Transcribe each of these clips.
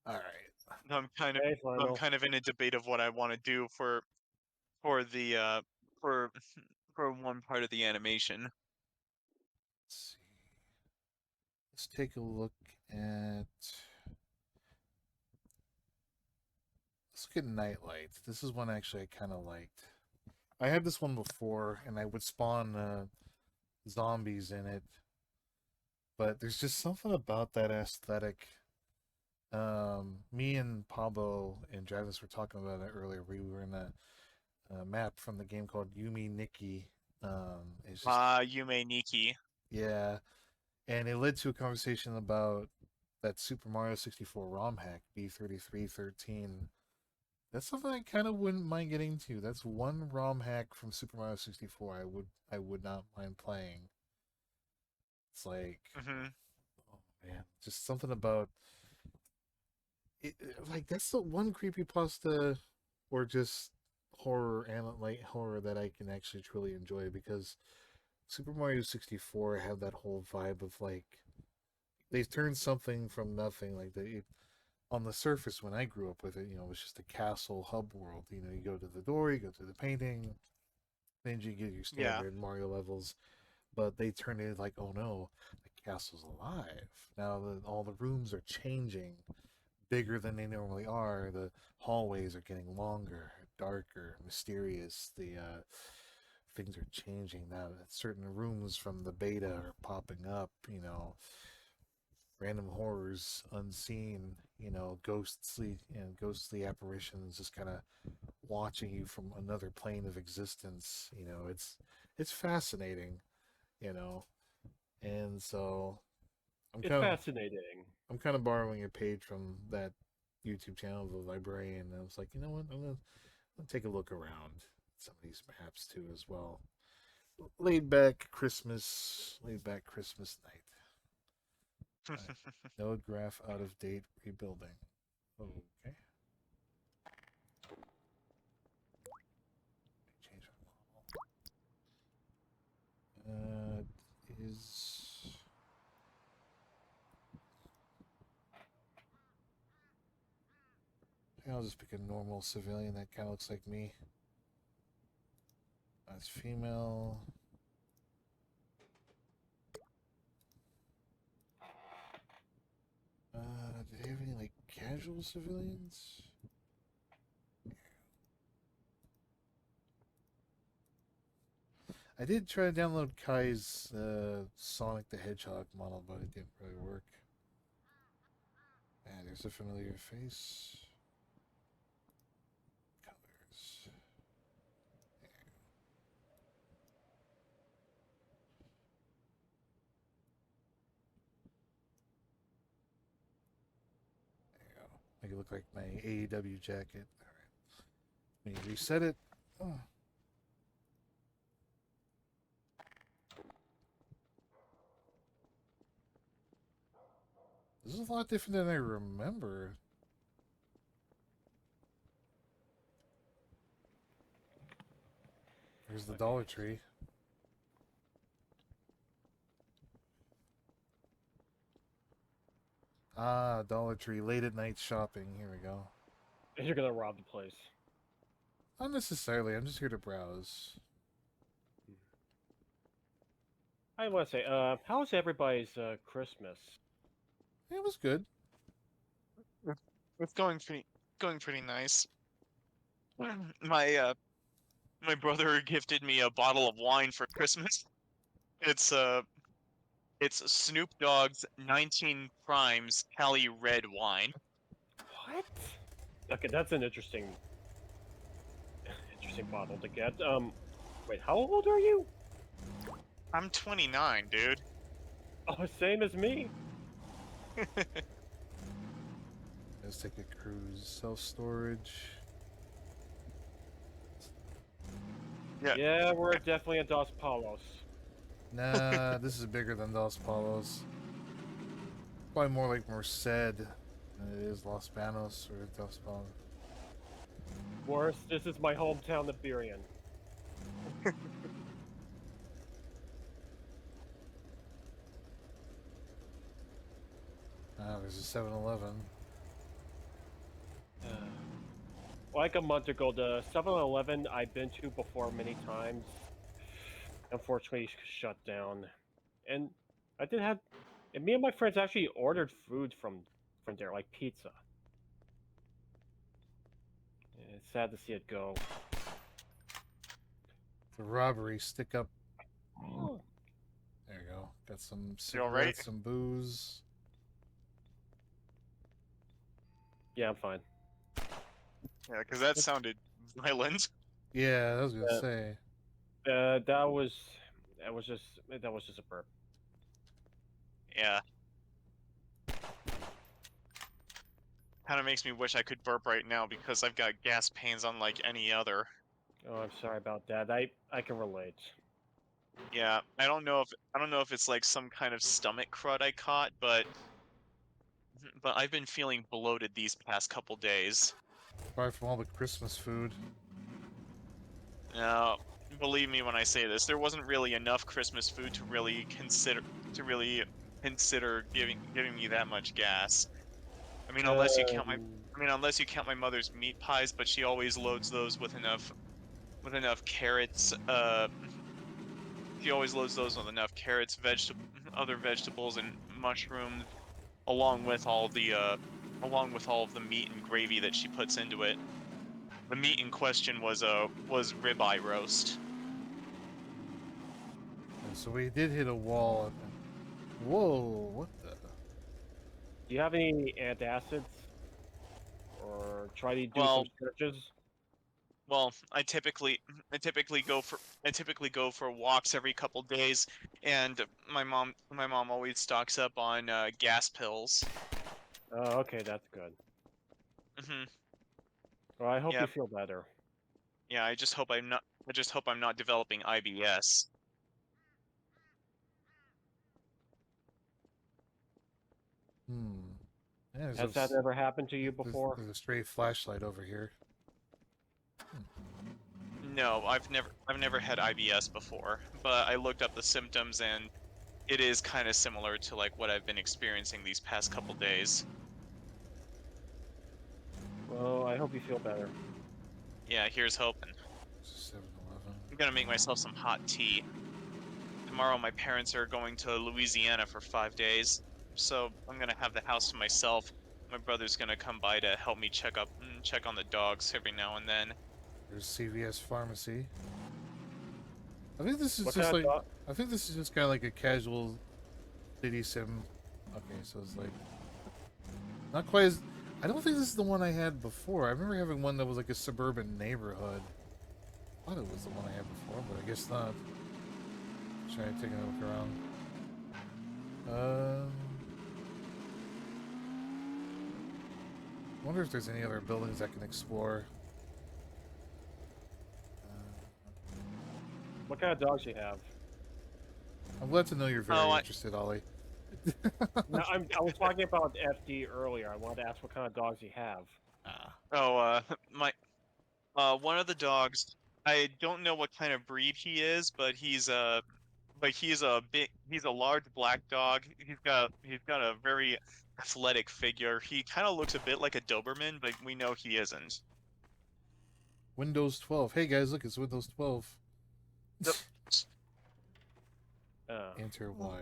All right. I'm kind of Hey, I'm final. kind of in a debate of what I want to do for the for for one part of the animation. Let's see. Let's take a look at. Let's look at Nightlight. This is one actually I kind of liked. I had this one before, and I would spawn zombies in it, but there's just something about that aesthetic. Me and Pablo and Travis were talking about it earlier. We were in a map from the game called Yumi Nikki. It's just Yume Nikki. yeah, and it led to a conversation about that Super Mario 64 ROM hack B3313. That's something I kind of wouldn't mind getting to. That's one ROM hack from Super Mario 64 I would not mind playing. It's like, Hmm. oh man, just something about it, like that's the one creepy pasta or just horror and like horror that I can actually truly enjoy because Super Mario 64 had that whole vibe of like they turned something from nothing like on the surface when I grew up with it, it was just a castle hub world. You go to the door, you go through the painting, then you get your Yeah. standard Mario levels. But they turned it like, oh no, the castle's alive. Now all the rooms are changing, bigger than they normally are. The hallways are getting longer, darker, mysterious. The things are changing now. Certain rooms from the beta are popping up. Random horrors unseen. Ghostly apparitions just kind of watching you from another plane of existence. It's fascinating. You know, and so I'm It's kind of fascinating. I'm kind of borrowing a page from that YouTube channel, The Librarian. And I was like, you know what? I'm gonna take a look around some of these maps too as well. Laid back Christmas night. All right. Node graph out of date rebuilding. Okay. Change my model. Is I'll just pick a normal civilian that kind of looks like me. That's female. Do they have any like casual civilians? I did try to download Kai's Sonic the Hedgehog model, but it didn't really work. And there's a familiar face. Colors. There you go. Make it look like my AEW jacket. Alright. When you reset it. Oh, this is a lot different than I remember. There's the Okay. Dollar Tree. Ah, Dollar Tree. Late at night shopping. Here we go. And you're gonna rob the place. Not necessarily. I'm just here to browse. I want to say, how's everybody's Christmas? It was good. It's going pretty nice. My my brother gifted me a bottle of wine for Christmas. It's it's Snoop Dogg's 19 Crimes Cali Red wine. What? Okay, that's an interesting bottle to get. Wait, how old are you? I'm 29, dude. Oh, same as me. Let's take a cruise. Self storage. Yeah. Yeah, we're definitely at Dos Palos. Nah, this is bigger than Dos Palos. Probably more like Merced than it is Los Banos or Dos Palos. Worse, this is my hometown of Birion. Ah, there's a 7-Eleven. like a month ago, the 7-Eleven I've been to before many times, unfortunately shut down. And I did have, and me and my friends actually ordered food from there, like pizza. It's sad to see it go. The robbery, stick up. Oh. There you go. Got some You all right? cigarettes, some booze. Yeah, I'm fine. Yeah, because that sounded violent. Yeah, I was gonna Uh, say. That was just a burp. Yeah. Kind of makes me wish I could burp right now because I've got gas pains unlike any other. Oh, I'm sorry about that. I can relate. Yeah, I don't know if it's like some kind of stomach crud I caught, but I've been feeling bloated these past couple days. Apart from all the Christmas food. Now, believe me when I say this, there wasn't really enough Christmas food to really consider giving me that much gas. I mean, Um, unless you count my mother's meat pies, but she always loads those with enough carrots. She always loads those with enough carrots, other vegetables, and mushrooms, along with along with all of the meat and gravy that she puts into it. The meat in question was ribeye roast. And so we did hit a wall. Whoa! What the? do you have any antacids? Or try to do some Well, searches? well, I typically go for walks every couple days, and my mom always stocks up on gas pills. Oh, okay, that's good. Hmm. Well, I hope Yeah, you feel better. yeah. I just hope I'm not developing IBS. Hmm. Yeah, Has that ever happened to you before? there's a stray flashlight over here. No, I've never had IBS before, but I looked up the symptoms and it is kind of similar to like what I've been experiencing these past couple days. Well, I hope you feel better. Yeah, here's hoping. 7-Eleven. I'm gonna make myself some hot tea. Tomorrow my parents are going to Louisiana for 5 days, so I'm gonna have the house to myself. My brother's gonna come by to help me check on the dogs every now and then. There's CVS pharmacy. I think this is What just kind of like. dog? I think this is just kind of like a casual city sim. Okay, so it's like not quite as. I don't think this is the one I had before. I remember having one that was like a suburban neighborhood. I thought it was the one I had before, but I guess not. Try taking a look around. I wonder if there's any other buildings I can explore. What kind of dogs you have? I'm glad to know you're very Oh, interested, Ollie. No, I was talking about FD earlier. I wanted to ask what kind of dogs you have. Ah. my one of the dogs. I don't know what kind of breed he is, but he's a large black dog. He's got a very athletic figure. He kind of looks a bit like a Doberman, but we know he isn't. Windows 12. Hey guys, look, it's Windows 12. Yep. Enter Y.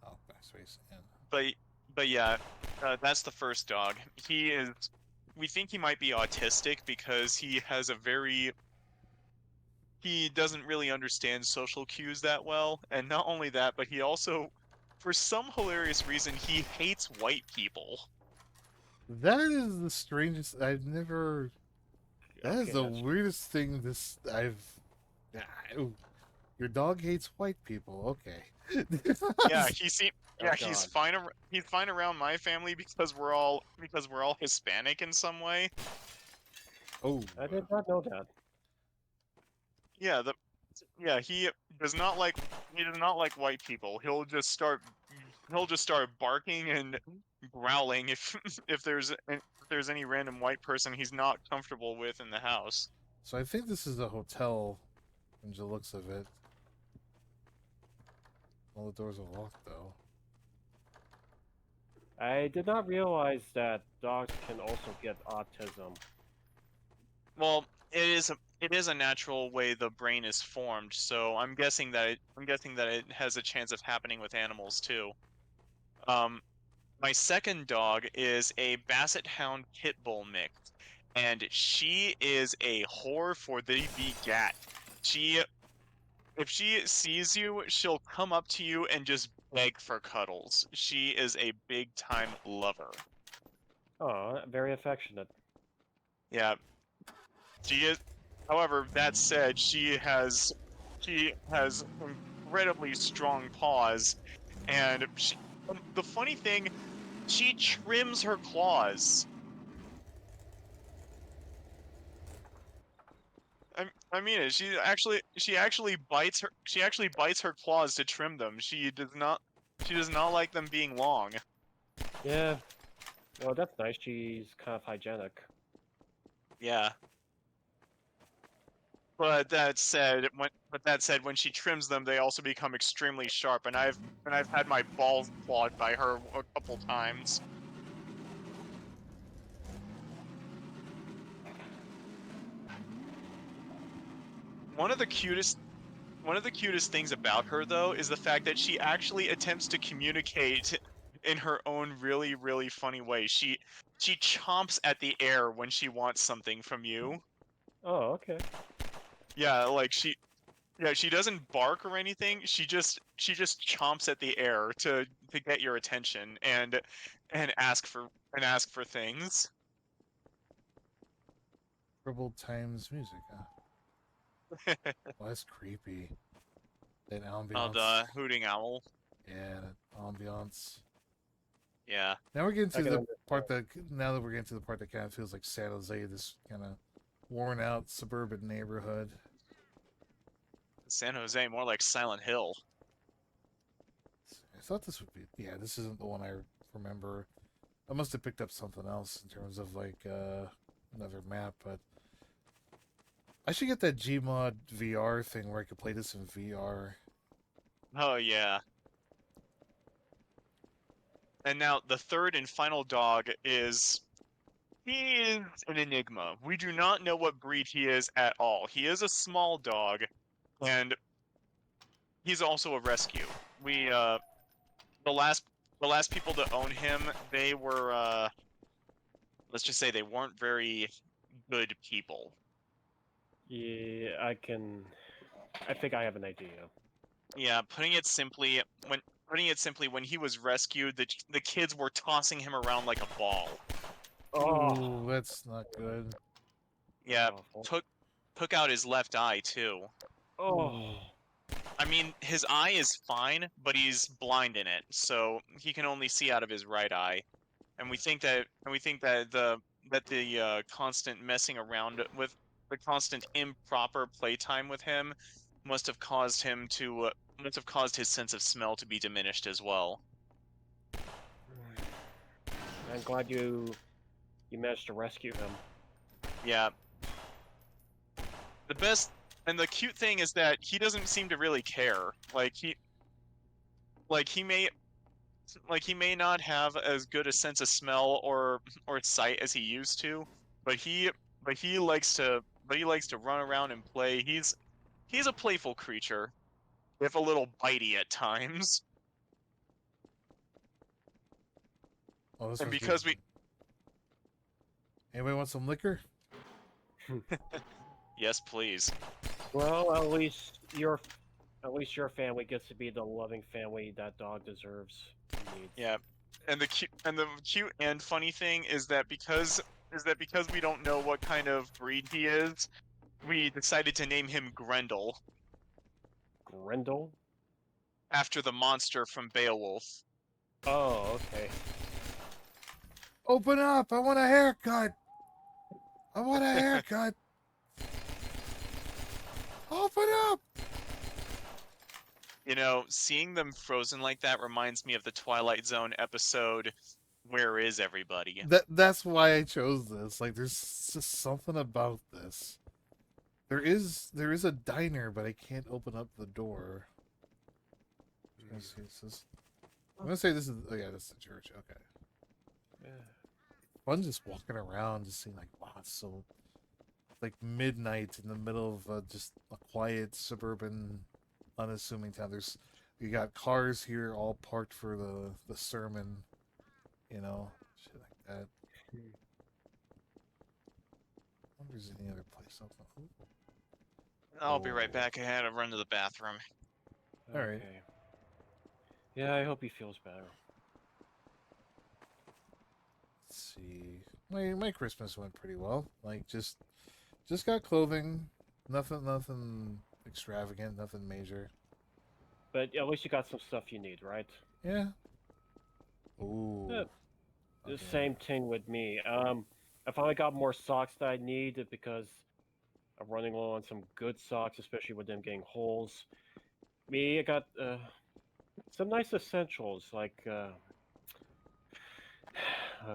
Oh, backspace N. But but yeah, that's the first dog. We think he might be autistic because he doesn't really understand social cues that well, and not only that, but he also, for some hilarious reason, he hates white people. That is the strangest. I've never. That is Okay, the that's weirdest thing. This I've. Ah, ooh. Your dog hates white people. Okay. Yeah, he seem oh yeah, god. he's fine around my family because we're all Hispanic in some way. Oh. I did not know that. Yeah, yeah, he does not like white people. He'll just start barking and growling if if there's any random white person he's not comfortable with in the house. So I think this is a hotel, from the looks of it. All the doors are locked, though. I did not realize that dogs can also get autism. Well, it is a natural way the brain is formed, so I'm guessing that it has a chance of happening with animals too. Um, my second dog is a Basset Hound Pit Bull mix, and she is a whore for the begat. She, if she sees you, she'll come up to you and just beg for cuddles. She is a big time lover. Oh, very affectionate. Yeah, she is. However, that said, she has incredibly strong paws, and the funny thing, she trims her claws. I mean it. She actually bites her claws to trim them. She does not like them being long. Yeah. Well, that's nice. She's kind of hygienic. Yeah. But that said, when she trims them, they also become extremely sharp, and I've had my balls clawed by her a couple times. One of the cutest One of the cutest things about her, though, is the fact that she actually attempts to communicate in her own really, really funny way. She chomps at the air when she wants something from you. Oh, okay. Yeah, she doesn't bark or anything. She just chomps at the air to get your attention and ask for things. Troubled Times music, huh? Well, that's creepy. That Oh, ambiance. the hooting owl. Yeah, that ambiance. Yeah. Now we're getting I to can the understand. part that now that we're getting to the part that kind of feels like San Jose, this kind of worn out suburban neighborhood. San Jose, more like Silent Hill. I thought this would be, yeah, this isn't the one I remember. I must have picked up something else in terms of like another map, but I should get that GMod VR thing where I could play this in VR. Oh yeah. And now the third and final dog is he is an enigma. We do not know what breed he is at all. He is a small dog, and he's also a rescue. We the last people to own him, they were let's just say they weren't very good people. Yeah, I think I have an idea. Yeah, putting it simply, when he was rescued, the kids were tossing him around like a ball. Oh, Ooh, that's not good. Yeah, awful. took out his left eye too. Oh, Ooh. I mean, his eye is fine, but he's blind in it, so he can only see out of his right eye. And we think that the constant messing around with the constant improper playtime with him must have caused his sense of smell to be diminished as well. I'm glad you managed to rescue him. Yeah, the best and the cute thing is that he doesn't seem to really care. Like he may he may not have as good a sense of smell or sight as he used to, but he likes to run around and play. He's a playful creature, if a little bitey at times. Oh, this And one's getting. because we Anybody want some liquor? Yes, please. Well, at least your family gets to be the loving family that dog deserves and needs. Yeah. And the cute and funny thing is that because we don't know what kind of breed he is, we decided to name him Grendel Grendel? after the monster from Beowulf. Oh, okay. Open up! I want a haircut! I want a haircut! Open up! You know, seeing them frozen like that reminds me of the Twilight Zone episode, Where is Everybody? That's why I chose this. Like, there's just something about this. There is a diner, but I can't open up the door. Let's see, I'm gonna say this is. Oh yeah, that's the church. Okay. Fun just walking around, just seeing like, wow, it's so like midnight in the middle of just a quiet suburban, unassuming town. You got cars here all parked for the sermon, you know, shit like that. I wonder if there's any other place open. Ooh. I'll be right Oh. back. I had to run to the bathroom. All right. Okay. Yeah, I hope he feels better. Let's see. My Christmas went pretty well. Like just got clothing. Nothing extravagant. Nothing major. But at least you got some stuff you need, right? Yeah. Ooh. The Okay. same thing with me. I finally got more socks that I need because I'm running low on some good socks, especially with them getting holes. Me, I got some nice essentials like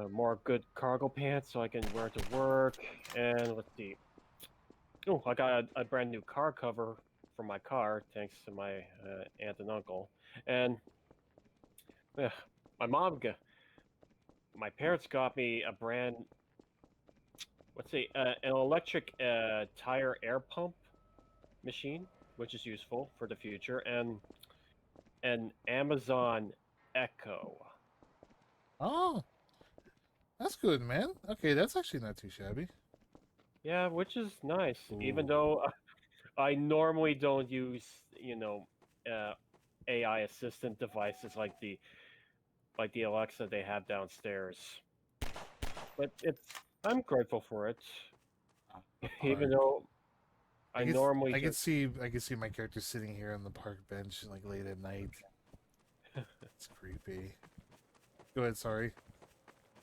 more good cargo pants so I can wear to work. And let's see. Oh, I got a brand new car cover for my car, thanks to my aunt and uncle. And yeah, my my parents got me a brand. Let's see, an electric tire air pump machine, which is useful for the future, and an Amazon Echo. Oh, that's good, man. Okay, that's actually not too shabby. Yeah, which is nice. Even Ooh. though I normally don't use, uh, AI assistant devices like the Alexa they have downstairs. But I'm grateful for it. Even Park. though I normally I could just see my character sitting here on the park bench like late at night. It's creepy. Go ahead. Sorry.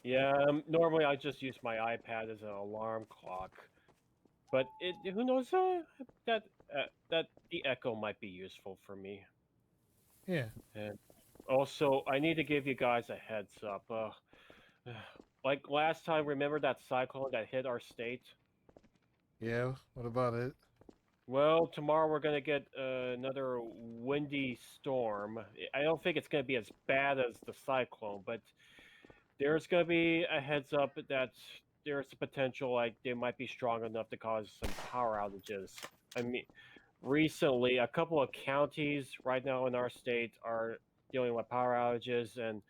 yeah, normally I just use my iPad as an alarm clock. But who knows that that the Echo might be useful for me. Yeah. And also, I need to give you guys a heads up. Like last time, remember that cyclone that hit our state? Yeah. What about it? Well, tomorrow we're gonna get another windy storm. I don't think it's gonna be as bad as the cyclone, but there's gonna be a heads up that there's a potential like they might be strong enough to cause some power outages. I mean, recently, a couple of counties right now in our state are dealing with power outages, and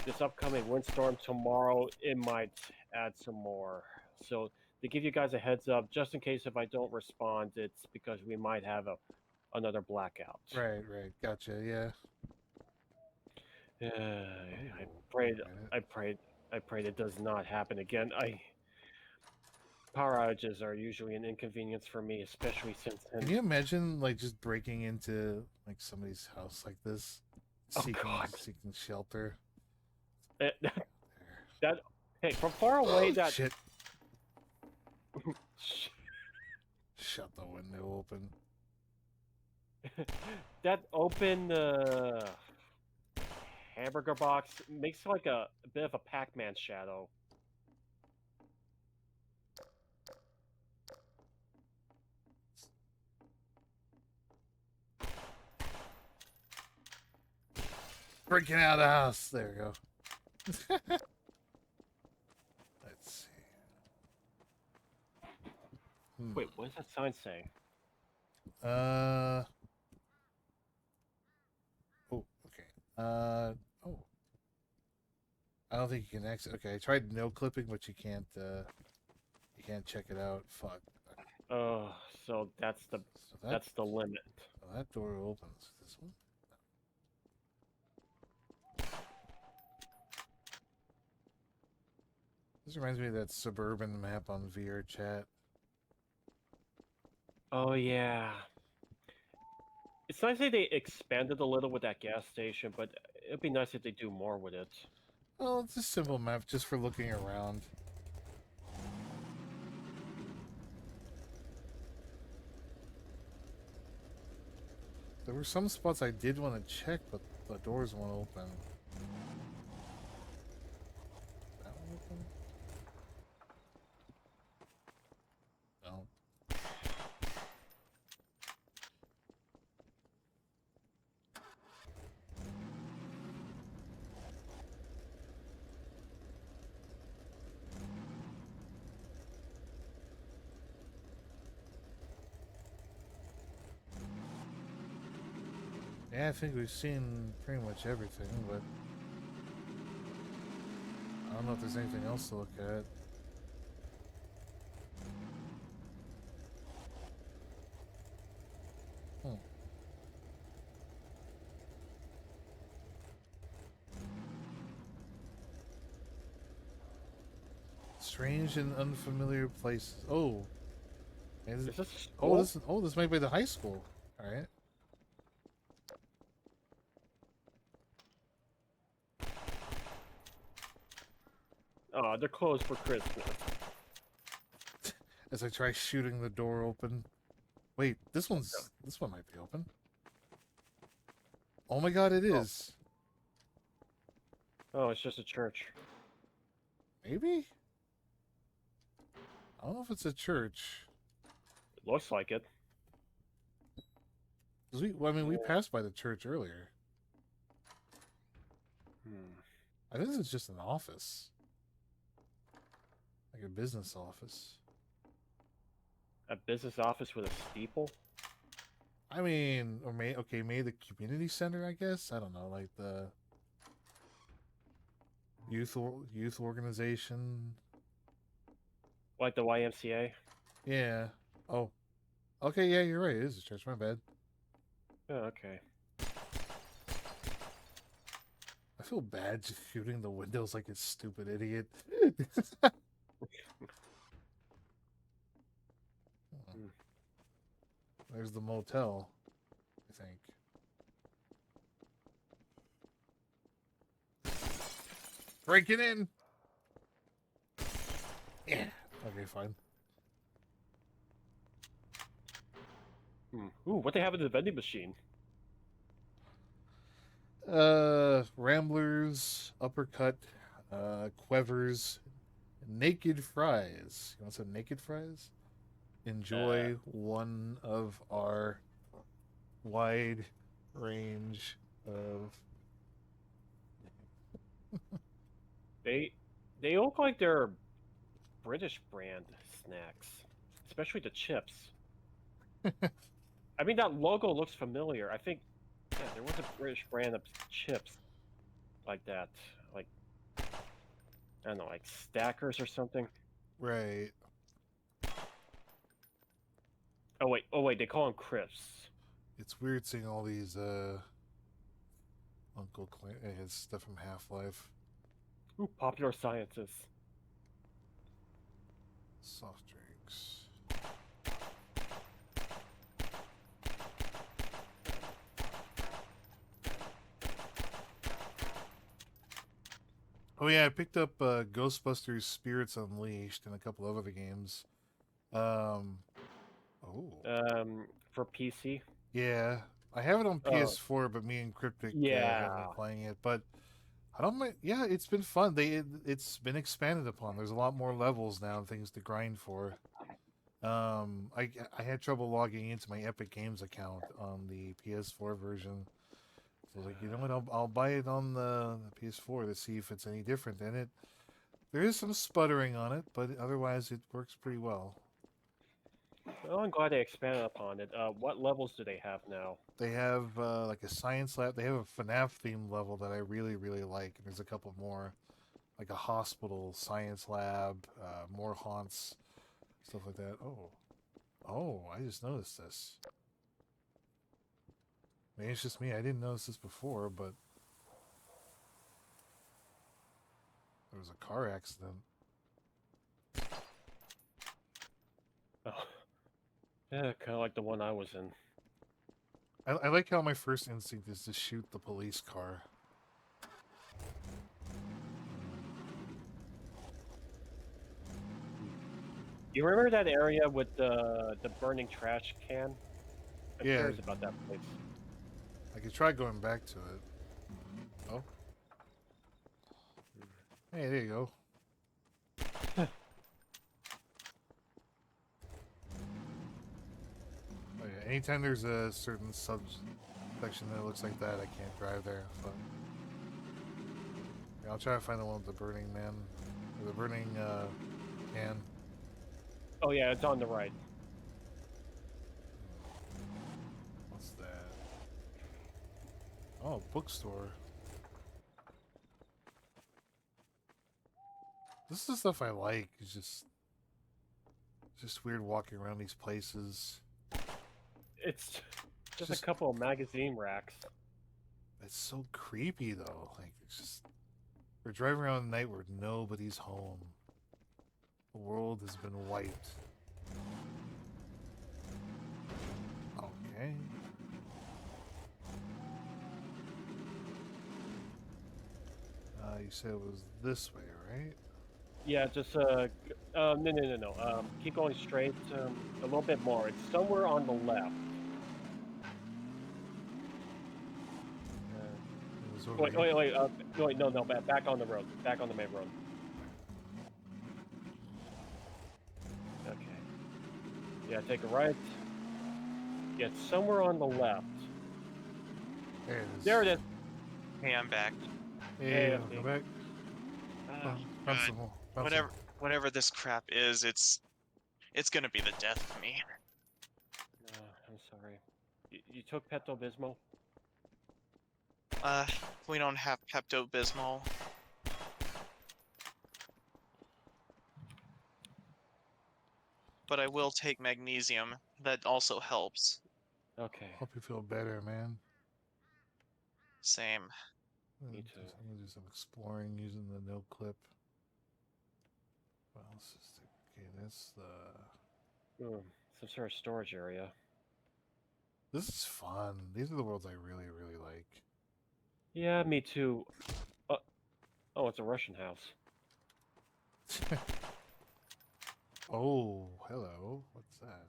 this upcoming windstorm tomorrow, it might add some more. So to give you guys a heads up, just in case if I don't respond, it's because we might have another blackout. Right. Right. Gotcha. Yeah. I Ooh, prayed, right. I prayed, I prayed it does not happen again. Power outages are usually an inconvenience for me, especially since. Can you imagine like just breaking into like somebody's house like this, Oh God, seeking shelter? that, There. that hey, from far away, that Shit. Shut the window open. that open hamburger box makes like a bit of a Pac-Man shadow. Breaking out of the house. There we go. Let's see. Wait, what does that sign say? Oh, okay. Oh. I don't think you can exit. Okay, I tried no clipping, but you can't. You can't check it out. Fuck. Oh, so that's So that that's the limit. that door opens. This one. This reminds me of that suburban map on VR chat. Oh yeah. It's nice that they expanded a little with that gas station, but it'd be nice if they do more with it. Well, it's a simple map just for looking around. There were some spots I did want to check, but the doors won't open. That one open? No. Yeah, I think we've seen pretty much everything, but I don't know if there's anything else to look at. Hmm. Strange and unfamiliar places. Oh, Is this oh, school? this might be the high school. All right. Oh, they're closed for Christmas. As I try shooting the door open. Wait, this one might be open. Oh my god, it Oh. is. Oh, it's just a church. Maybe? I don't know if it's a church. It looks like it. 'Cause we passed by the church earlier. Hmm. I think this is just an office. Like a business office. A business office with a steeple? I mean, or maybe the community center, I guess. I don't know, like the youth organization. Like the YMCA? Yeah. Oh. Okay, yeah, you're right. It is a church. My bad. Oh, okay. I feel bad just shooting the windows like a stupid idiot. Hmm. There's the motel, I think. Breaking in. Yeah. Okay, fine. Ooh, what they have in the vending machine? Ramblers, uppercut, quevers, naked fries. You want some naked fries? Enjoy one of our wide range of. They look like they're British brand snacks, especially the chips. I mean, that logo looks familiar. I think, yeah, there was a British brand of chips like that. Like, I don't know, like Stackers or something. Right. Oh wait, they call them crisps. It's weird seeing all these Uncle Clint his stuff from Half-Life. Ooh, Popular Sciences. Soft drinks. Oh yeah, I picked up Ghostbusters Spirits Unleashed and a couple of other games. Oh. For PC. Yeah. I have it on Oh, PS4, but me and Cryptic have been yeah. playing it. But I don't mind. Yeah, it's been fun. It's been expanded upon. There's a lot more levels now and things to grind for. I had trouble logging into my Epic Games account on the PS4 version. So I was like, you know what? I'll buy it on the PS4 to see if it's any different. And there is some sputtering on it, but otherwise it works pretty well. Well, I'm glad they expanded upon it. What levels do they have now? They have like a science lab. They have a FNAF themed level that I really really like. And there's a couple more, like a hospital science lab, more haunts, stuff like that. Oh, I just noticed this. Maybe it's just me. I didn't notice this before, but there was a car accident. Oh, yeah, kind of like the one I was in. I like how my first instinct is to shoot the police car. You remember that area with the burning trash can? I'm Yeah. curious about that place. I could try going back to it. Oh. Hey, there you go. Oh, yeah. Anytime there's a certain subsection that looks like that, I can't drive there. But yeah, I'll try to find the one with the burning man, or the burning can. Oh yeah, it's on the right. What's that? Oh, bookstore. This is the stuff I like. It's just weird walking around these places. It's just a Just couple of magazine racks. it's so creepy though. Like it's just we're driving around at night where nobody's home. The world has been wiped. Okay. You said it was this way, right? Yeah, just no. Keep going straight. A little bit more. It's somewhere on the left. It was over Wait, here. wait, wait. No. Back on the road. Back on the main road. Okay. Yeah, take a right. Yeah, it's somewhere on the left. There it is. There it is. Hey, I'm back. Hey, okay. go back. Oh, Found God. some more. Found Whatever, whatever this crap is, it's gonna be the death of me. I'm sorry. You took Pepto Bismol? Uh, we don't have Pepto-Bismol. But I will take magnesium. That also helps. Okay. Hope you feel better, man. Same. Me too. I'm gonna do some exploring using the no clip. Well, okay, that's the. Some sort of storage area. This is fun. These are the worlds I really, really like. Yeah, me too. Oh, it's a Russian house. Oh, hello. What's that?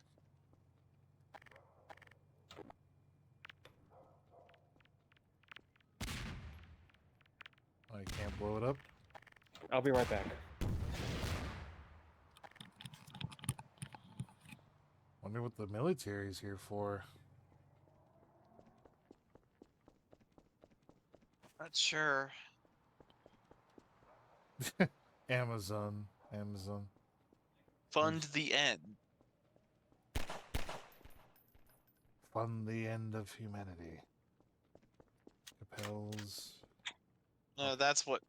Oh, you can't blow it up? I'll be right back. Wonder what the military's here for. Not sure. Amazon. Amazon. Fund the end. Fund the end of humanity. Compels. No, that's what.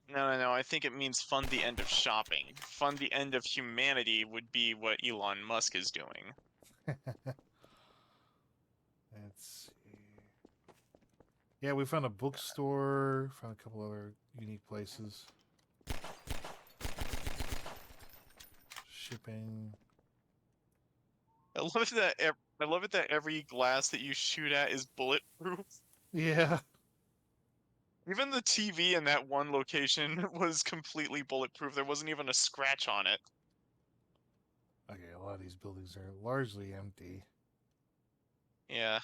No. I think it means fund the end of shopping. Fund the end of humanity would be what Elon Musk is doing. Let's see. Yeah, we found a bookstore. Found a couple other unique places. Shipping. I love it that I love it that every glass that you shoot at is bulletproof. Yeah. Even the TV in that one location was completely bulletproof. There wasn't even a scratch on it. Okay, a lot of these buildings are largely empty. Yeah.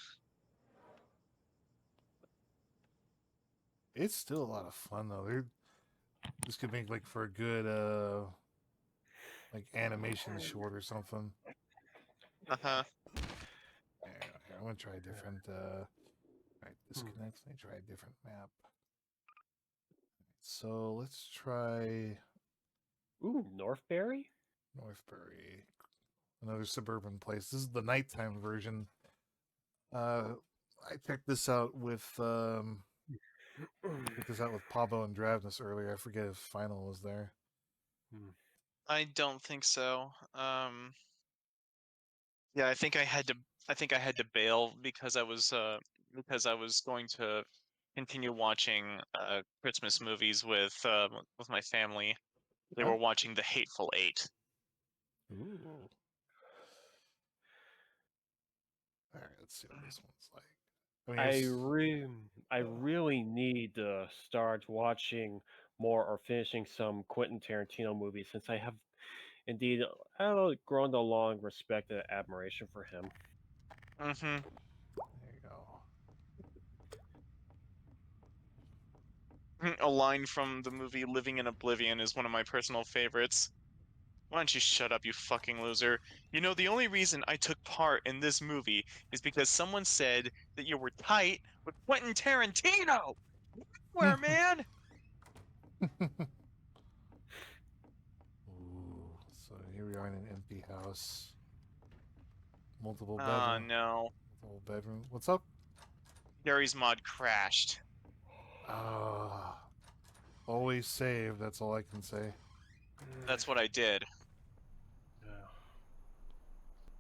It's still a lot of fun though. This could make like for a good like animation short or something. Uh-huh. Here, I'm gonna try a different alright, disconnect. Let me try a different map. So let's try Ooh, Northbury? Northbury. Another suburban place. This is the nighttime version. I checked this out with Pablo and Dravnus earlier. I forget if Final was there. I don't think so. Yeah, I think I had to bail because I was going to continue watching Christmas movies with my family. They Huh? were watching The Hateful Eight. Ooh. All right, let's see what this one's like. I mean, I really need to start watching more or finishing some Quentin Tarantino movies since I have indeed grown a long respect and admiration for him. Mm-hmm. there you go. A line from the movie Living in Oblivion is one of my personal favorites. Why don't you shut up, you fucking loser? You know, the only reason I took part in this movie is because someone said that you were tight with Quentin Tarantino! Where, man? Ooh, so here we are in an empty house. Multiple Oh, bedroom. no. Multiple bedroom. What's up? Gary's mod crashed. Always save. That's all I can say. That's what I did. Yeah.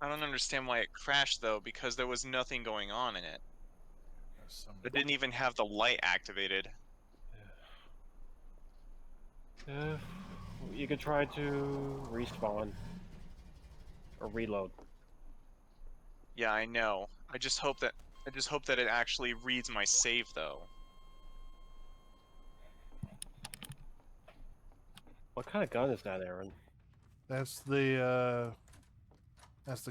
I don't understand why it crashed though, because there was nothing going on in it. There's some. It didn't even have the light activated. You could try to respawn or reload. Yeah, I know. I just hope that it actually reads my save though. What kind of gun is that, Aaron? That's the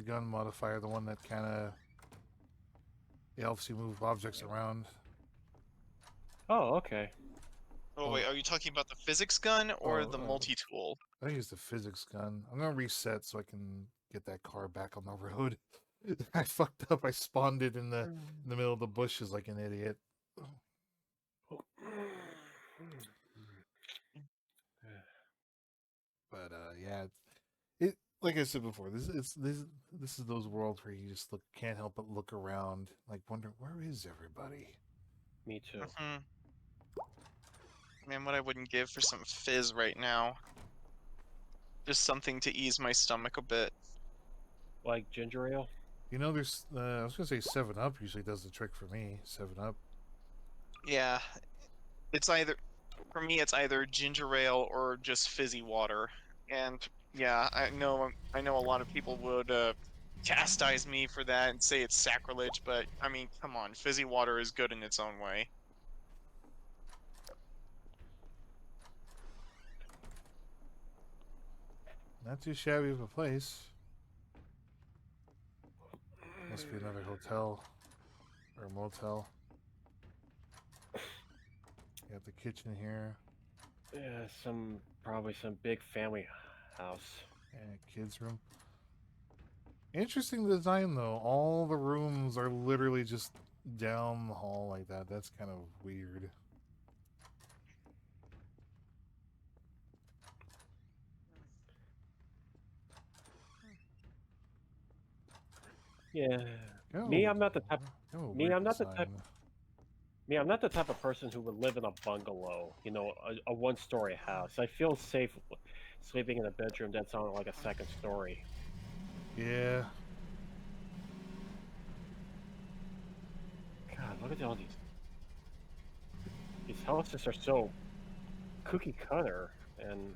gun modifier, the one that kind of helps you move objects around. Oh, okay. Oh wait, are you talking about the physics gun or the Oh. multi-tool? I use the physics gun. I'm gonna reset so I can get that car back on the road. I fucked up. I spawned it in the middle of the bushes like an idiot. But yeah, it like I said before, this is those worlds where you just can't help but look around, like wonder where is everybody. Me too. Man, what I wouldn't give for some fizz right now. Just something to ease my stomach a bit. Like ginger ale? You know, there's I was gonna say 7-Up usually does the trick for me. 7-Up. Yeah, it's either for me it's either ginger ale or just fizzy water. And yeah, I know a lot of people would chastise me for that and say it's sacrilege, but I mean, come on, fizzy water is good in its own way. Not too shabby of a place. Must be another hotel or motel. You got the kitchen here. Yeah, probably some big family house. And kids' room. Interesting design though. All the rooms are literally just down the hall like that. That's kind of weird. Yeah. Kind of Me, a- I'm not the type. kind of a Me, weird I'm not the type. design. Me, I'm not the type of person who would live in a bungalow. You know, a one-story house. I feel safe sleeping in a bedroom that's on like a second story. Yeah. God, look at all these. These houses are so cookie cutter, and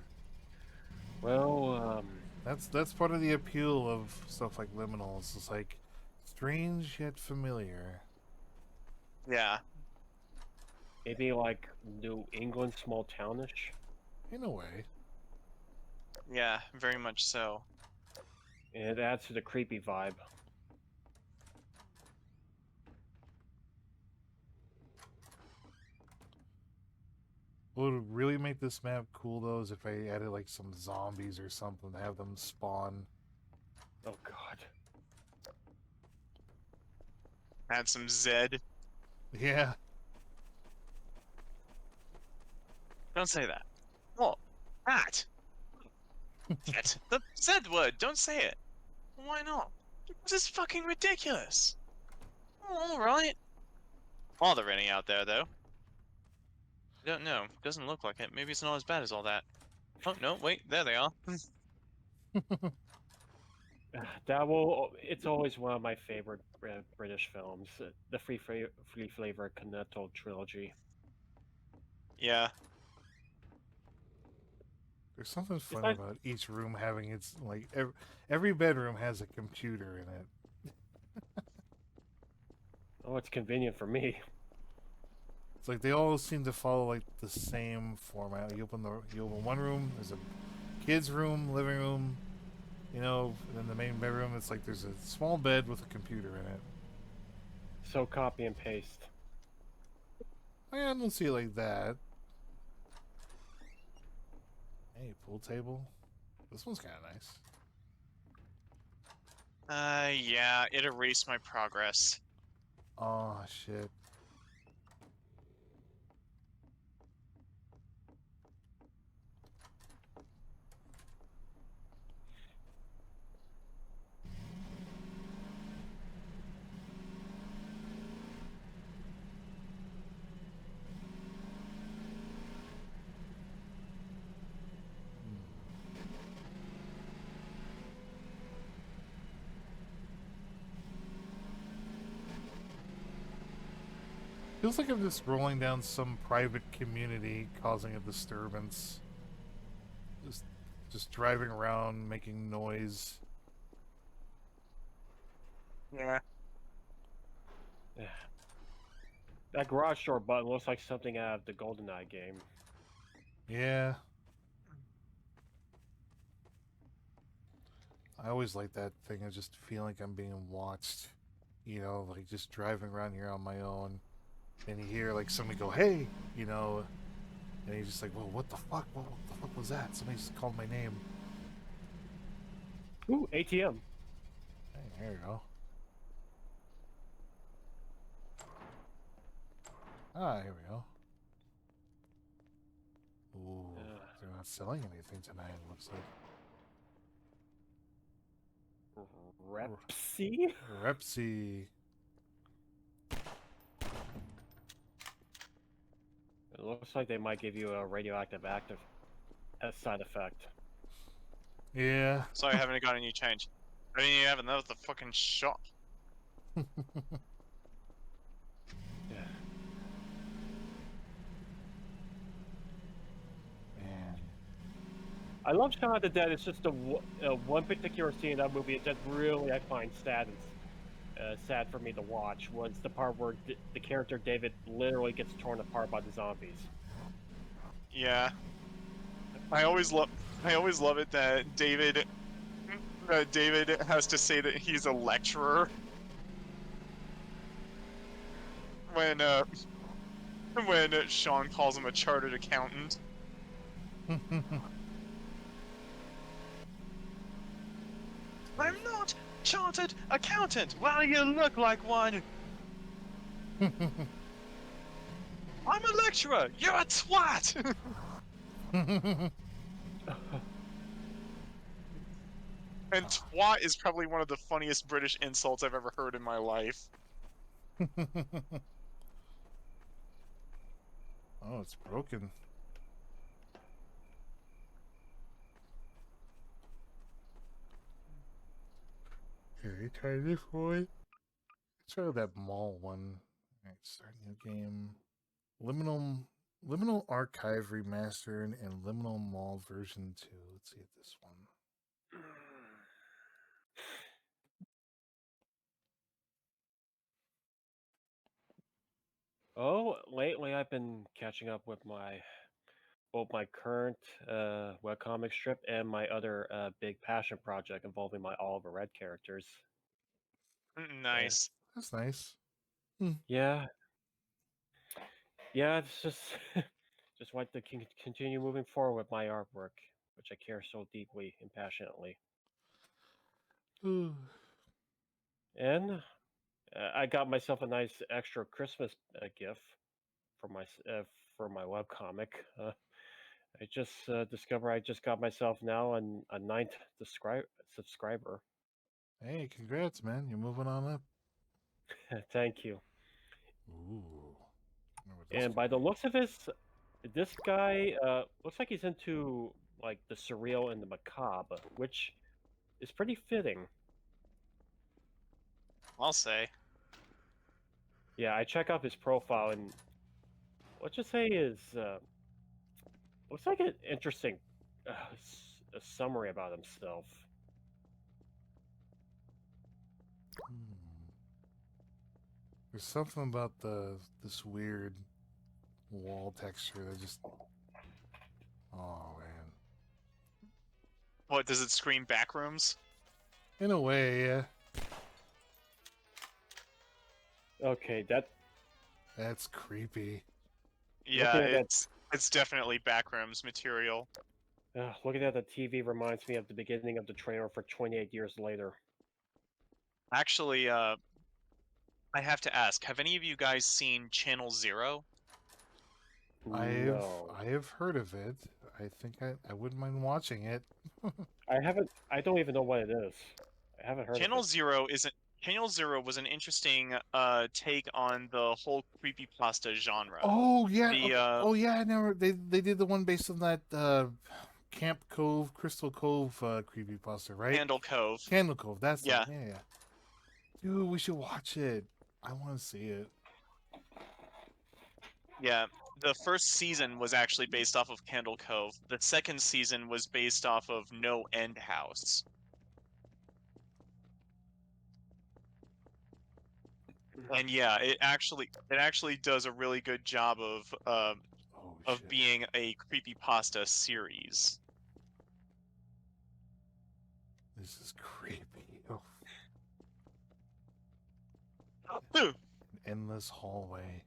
well, That's part of the appeal of stuff like liminals. It's like strange yet familiar. Yeah, maybe like New England small townish. In a way. yeah, very much so. And it adds to the creepy vibe. What would really make this map cool though is if I added like some zombies or something to have them spawn. Oh God. Add some Zed. Yeah. Don't say that. Well, that. The Zed word. Don't say it. Why not? This is fucking ridiculous. All right. All the renting out there, though. I don't know. Doesn't look like it. Maybe it's not as bad as all that. Oh no! Wait, there they are. That will. It's always one of my favorite British films. The Free Flavor Cornetto trilogy. Yeah. There's something It's funny nice. about each room having its like every bedroom has a computer in it. Oh, it's convenient for me. It's like they all seem to follow like the same format. You open one room, there's a kids' room, living room, you know, and then the main bedroom. It's like there's a small bed with a computer in it. So copy and paste. I don't see it like that. Hey, pool table. This one's kind of nice. Yeah. It erased my progress. Oh shit. Feels like I'm just rolling down some private community, causing a disturbance. Just driving around, making noise. Yeah. That garage door button looks like something out of the GoldenEye game. Yeah. I always like that thing of just feeling like I'm being watched. You know, like just driving around here on my own. And you hear like somebody go, "Hey," you know, and you're just like, "Well, what the fuck? What the fuck was that?" Somebody just called my name. Ooh, ATM. Hey, there you go. Ah, here we go. Ooh, they're not selling anything tonight, it looks like. Repsy? Repsy. It looks like they might give you a radioactive active as side effect. Yeah. Sorry, I haven't got any change. I didn't even have another the fucking shop. Yeah. Man. I love Shaun of the Dead. It's just the one particular scene in that movie that really I find sad and sad for me to watch was the part where the character David literally gets torn apart by the zombies. Yeah. I always love it that David has to say that he's a lecturer when Sean calls him a chartered accountant. I'm not chartered accountant. Well, you look like one. I'm a lecturer. You're a twat. And twat is probably one of the funniest British insults I've ever heard in my life. Oh, it's broken. Here, you try this one. Try that mall one. Alright, start new game. Liminal Archive Remastered and Liminal Mall version 2. Let's see this one. Oh, lately I've been catching up with both my current webcomic strip and my other big passion project involving my Oliver Red characters. Nice. That's nice. Yeah, yeah, it's just just like to continue moving forward with my artwork, which I care so deeply and passionately. And I got myself a nice extra Christmas gift for my webcomic. I just discovered I just got myself now a ninth subscriber. Hey, congrats, man. You're moving on up. Thank you. Ooh. And by the looks of this guy looks like he's into like the surreal and the macabre, which is pretty fitting. I'll say. Yeah, I check out his profile, and let's just say is looks like an interesting a summary about himself. There's something about this weird wall texture that just. Oh man. What, does it scream backrooms? In a way, yeah. Okay, That's creepy. Yeah, it's definitely backrooms material. looking at the TV reminds me of the beginning of the trailer for 28 Years Later. Actually, I have to ask, have any of you guys seen Channel Zero? No, I have heard of it. I think I wouldn't mind watching it. I haven't. I don't even know what it is. I haven't heard Channel of it. Zero isn't. Channel Zero was an interesting take on the whole creepypasta genre. Oh yeah. The Okay. Oh yeah. I never. They did the one based on that Camp Cove, Crystal Cove creepypasta, right? Candle Cove. Candle Cove. That's Yeah. the, yeah. Dude, we should watch it. I want to see it. Yeah, the first season was actually based off of Candle Cove. The second season was based off of No End House. And yeah, it actually does a really good job Oh of shit! being a creepypasta series. This is creepy. Oh, Hmm. an endless hallway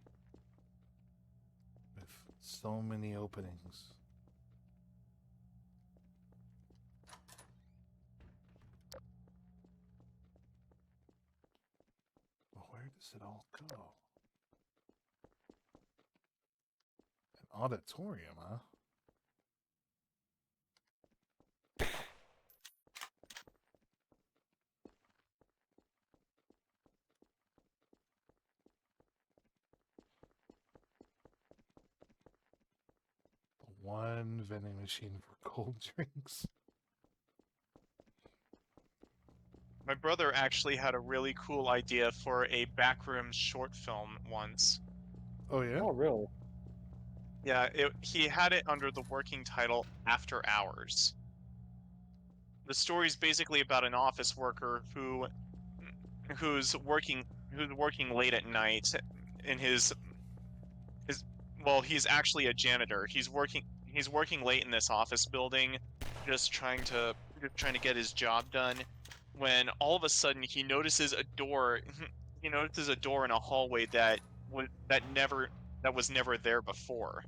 with so many openings. Well, where does it all go? An auditorium, huh? One vending machine for cold drinks. My brother actually had a really cool idea for a backroom short film once. Oh yeah. Oh, really? Yeah, he had it under the working title After Hours. The story's basically about an office worker who's working late at night in his well, he's actually a janitor. He's working late in this office building, just trying to get his job done, when all of a sudden he notices a door he notices a door in a hallway that was never there before.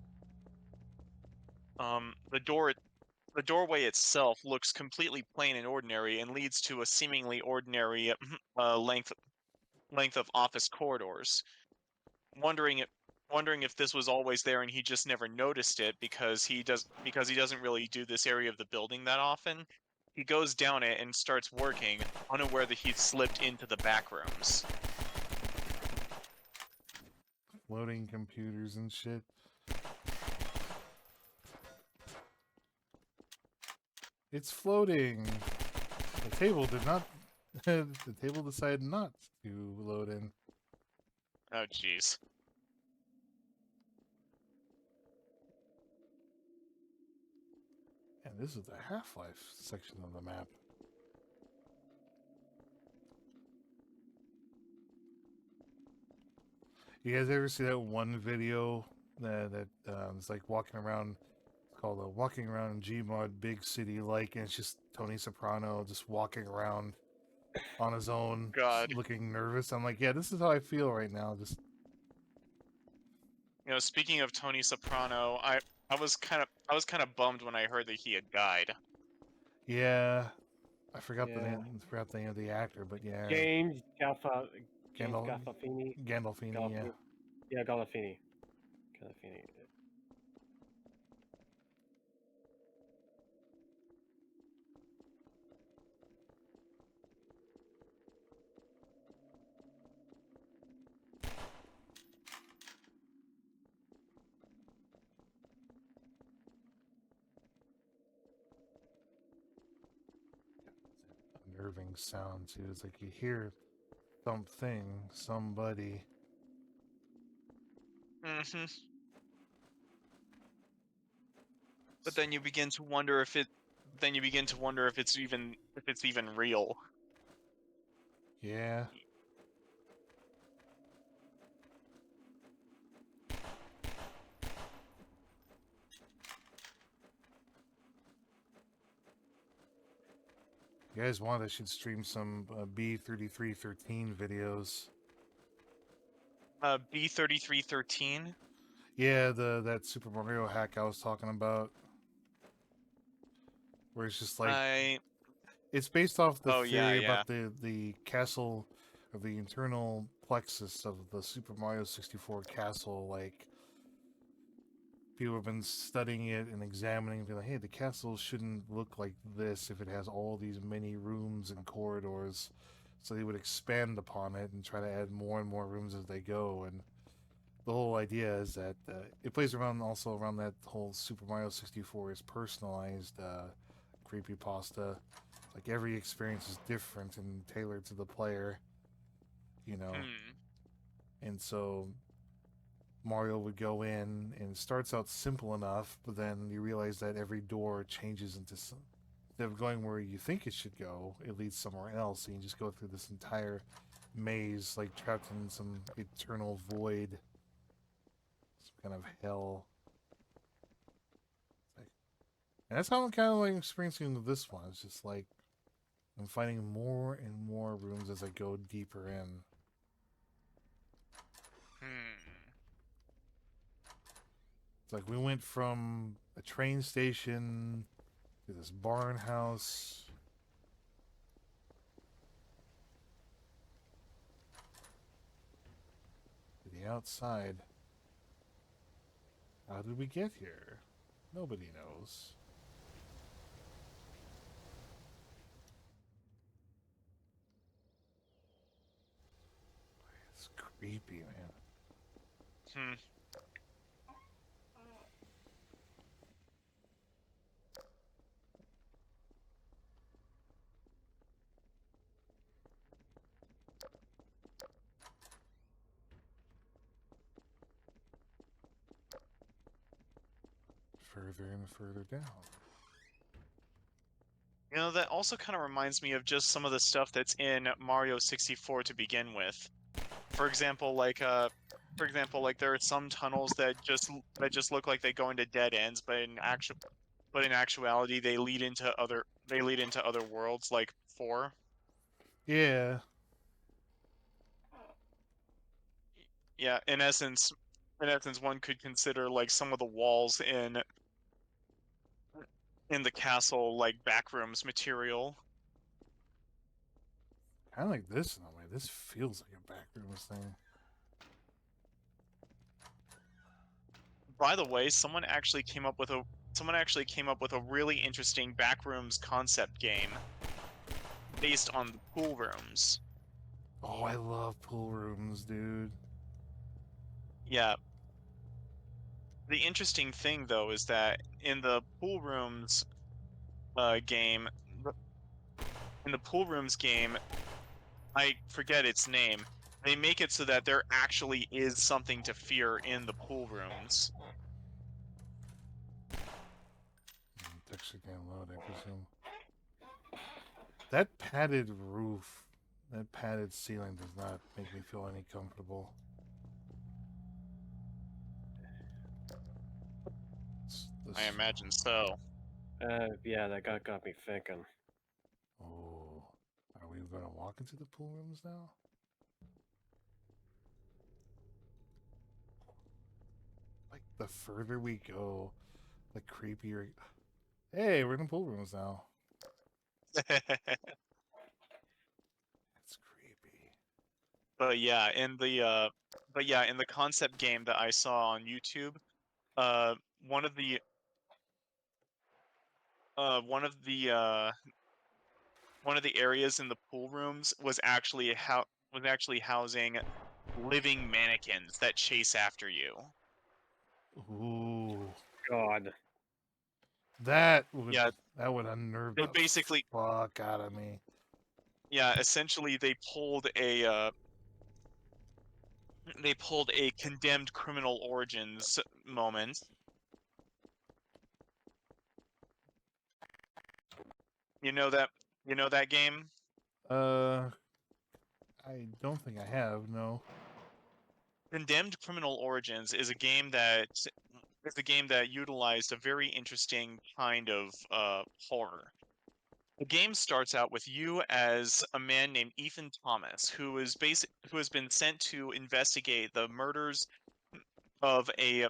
The doorway itself looks completely plain and ordinary and leads to a seemingly ordinary length of office corridors. Wondering if wondering if this was always there and he just never noticed it because he doesn't really do this area of the building that often. He goes down it and starts working, unaware that he's slipped into the back rooms. Floating computers and shit. It's floating. The table did not. The table decided not to load in. Oh jeez. And this is the Half-Life section of the map. You guys ever see that one video that it's like walking around? It's called "Walking Around GMod Big City Like," and it's just Tony Soprano just walking around on his own, God. looking nervous. I'm like, yeah, this is how I feel right now. Just Speaking of Tony Soprano, I was kind of bummed when I heard that he had died. yeah, I forgot the Yeah. name. Forgot the name of the actor, but yeah, James Gandal- Gandolfini. Gandolfini. Yeah. Yeah, Gandolfini. Gandolfini. Unnerving sound too. It's like you hear something, somebody. Hmm. But then you begin to wonder if it's even real. Yeah. You guys want? I should stream some B3313 videos. B3313. Yeah, that Super Mario hack I was talking about, where it's just like I it's based off the Oh yeah, theory yeah. about the castle or the internal plexus of the Super Mario 64 castle. Like people have been studying it and examining, being like, hey, the castle shouldn't look like this if it has all these many rooms and corridors. So they would expand upon it and try to add more and more rooms as they go. And the whole idea is that it plays around also around that whole Super Mario 64 is personalized creepypasta. Like every experience is different and tailored to the player, you know. Hmm. And so Mario would go in, and it starts out simple enough, but then you realize that every door changes into some. Instead of going where you think it should go, it leads somewhere else, and you just go through this entire maze, like trapped in some eternal void, some kind of hell. And that's how I'm kind of like experiencing with this one. It's just like I'm finding more and more rooms as I go deeper in. It's like we went from a train station to this barn house. To the outside. How did we get here? Nobody knows. It's creepy, man. Hmm. Further and further down. You know, that also kind of reminds me of just some of the stuff that's in Mario 64 to begin with. For example, like there are some tunnels that just look like they go into dead ends, but in actuality they lead into other worlds like 4. Yeah. Yeah, in essence one could consider like some of the walls in the castle like backrooms material. Kind of like this in a way. This feels like a backrooms thing. By the way, someone actually came up with a really interesting backrooms concept game based on the pool rooms. Oh, I love pool rooms, dude. Yeah. The interesting thing though is that in the pool rooms game in the pool rooms game, I forget its name. They make it so that there actually is something to fear in the pool rooms. Texture can't load, I presume. That padded roof, that padded ceiling does not make me feel any comfortable. I imagine so. Yeah, that got me thinking. Oh, are we going to walk into the pool rooms now? Like, the further we go, the creepier. Hey, we're in the pool rooms now. That's creepy. But yeah, in the concept game that I saw on YouTube, one of the one of the one of the areas in the pool rooms was actually housing living mannequins that chase after you. Ooh, God. that Yeah, would unnerve they the basically fuck out of me. yeah, essentially they pulled a condemned criminal origins moment. You know that you know that game? Uh, I don't think I have. No. Condemned Criminal Origins is a game that utilized a very interesting kind of horror. The game starts out with you as a man named Ethan Thomas, who has been sent to investigate the murders of a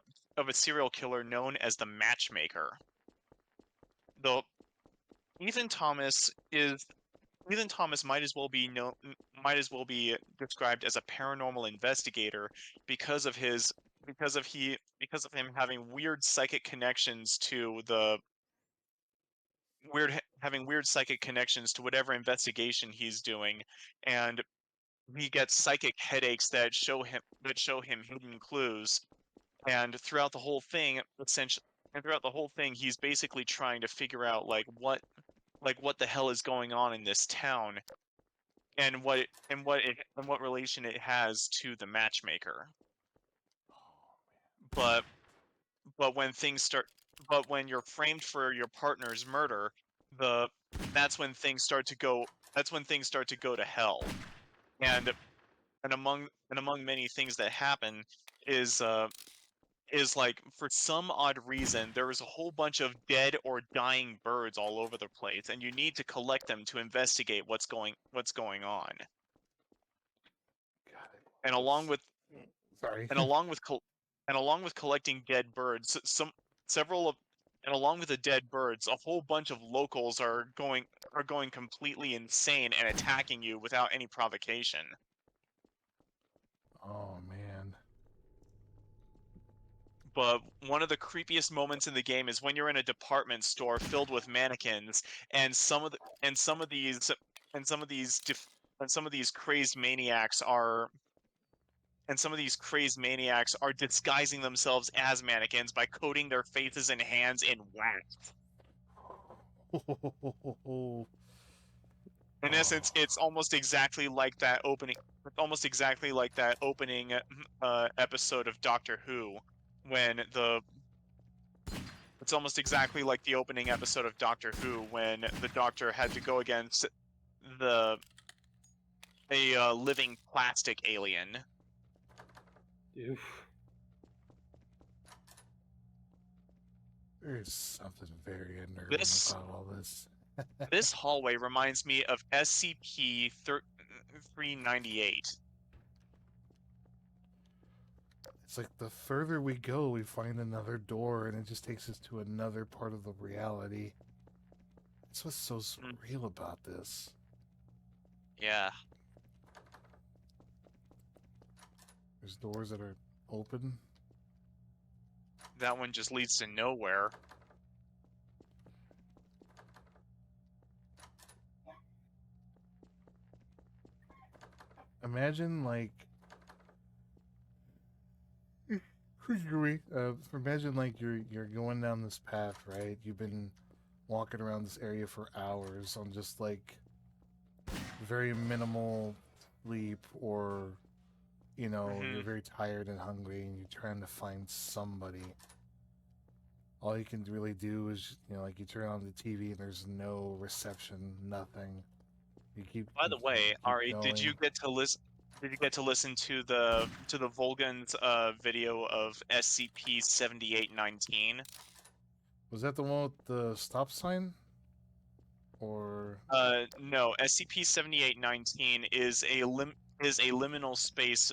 serial killer known as the Matchmaker. Though Ethan Thomas is Ethan Thomas might as well be described as a paranormal investigator because of his because of him having weird psychic connections to the having weird psychic connections to whatever investigation he's doing, and he gets psychic headaches that show him hidden clues, and throughout the whole thing he's basically trying to figure out what the hell is going on in this town and what relation it has to the matchmaker. but but when things start but when you're framed for your partner's murder, the that's when things start to go that's when things start to go to hell. And and among many things that happen is like for some odd reason there is a whole bunch of dead or dying birds all over the place, and you need to collect them to investigate what's going on. God, And along it's... with Sorry. and along with col- and along with collecting dead birds, several of and along with the dead birds, a whole bunch of locals are going completely insane and attacking you without any provocation. Oh man. But one of the creepiest moments in the game is when you're in a department store filled with mannequins, and some of these and some of these def, and some of these crazed maniacs are and some of these crazed maniacs are disguising themselves as mannequins by coating their faces and hands in wax. Oh. In essence, it's almost exactly like that opening. It's almost exactly like that opening episode of Doctor Who, when the. It's almost exactly like the opening episode of Doctor Who when the Doctor had to go against the a living plastic alien. Oof. There's something very unnerving This about all this. this hallway reminds me of SCP-398. It's like the further we go, we find another door, and it just takes us to another part of the reality. That's what's so surreal about this. Yeah. There's doors that are open. That one just leads to nowhere. Imagine like, imagine like you're going down this path, right? You've been walking around this area for hours on just like very minimal sleep, or you're Hmm. very tired and hungry, and you're trying to find somebody. All you can really do is, like, you turn on the TV and there's no reception, nothing. You keep By you, the you way, keep Ari, did going. you get to listen? Did you get to listen to the Volgan's video of SCP-7819? Was that the one with the stop sign? Or No, SCP-7819 is a liminal space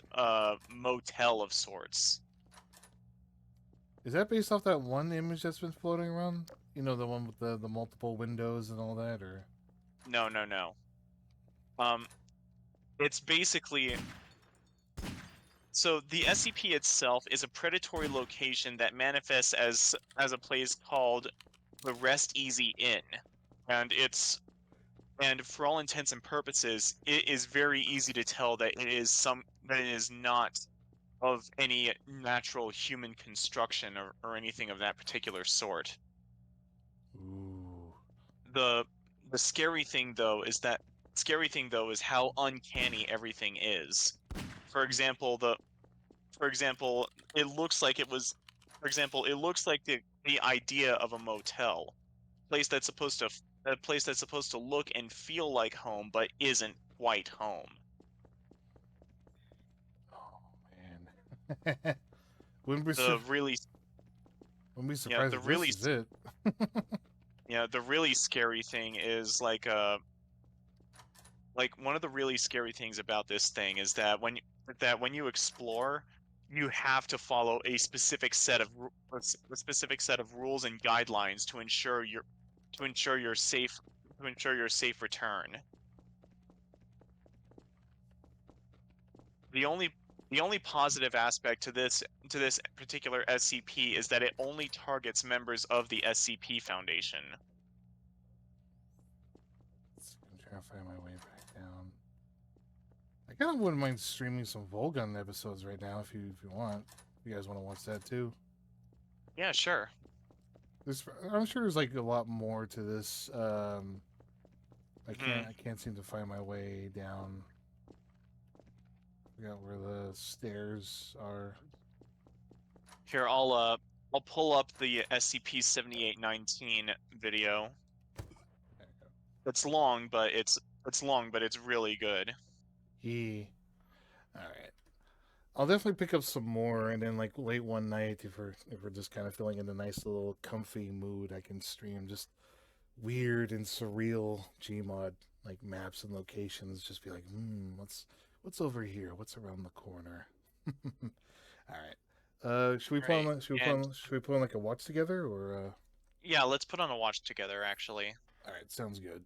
motel of sorts. is that based off that one image that's been floating around? The one with the multiple windows and all that, or? No, no, no. Um, it's basically so the SCP itself is a predatory location that manifests as a place called the Rest Easy Inn, and for all intents and purposes, it is very easy to tell that it is not of any natural human construction or anything of that particular sort. Ooh. The the scary thing though is how uncanny everything is. For example, the for example, it looks like it was for example, it looks like the idea of a motel, place that's supposed to a place that's supposed to look and feel like home but isn't quite home. Oh man. wouldn't be The sur- really wouldn't be yeah, surprised the if this really is it. yeah, the really scary thing is like one of the really scary things about this thing is that when you explore, you have to follow a specific set of rules and guidelines to ensure your safe to ensure your safe return. The only the only positive aspect to this particular SCP is that it only targets members of the SCP Foundation. I'm trying to find my way back down. I kind of wouldn't mind streaming some Volgun episodes right now if you want. If you guys want to watch that too. Yeah, sure. I'm sure there's like a lot more to this. I Hmm. can't seem to find my way down. Forgot where the stairs are. Here, I'll pull up the SCP-7819 video. It's long, but it's really good. All right. I'll definitely pick up some more, and then like late one night, if we're just kind of feeling in a nice little comfy mood, I can stream just weird and surreal GMod like maps and locations. Just be like, what's over here? What's around the corner? All right. Should we put on Right, should we put on like a watch together or Yeah, let's put on a watch together, actually. All right, sounds good.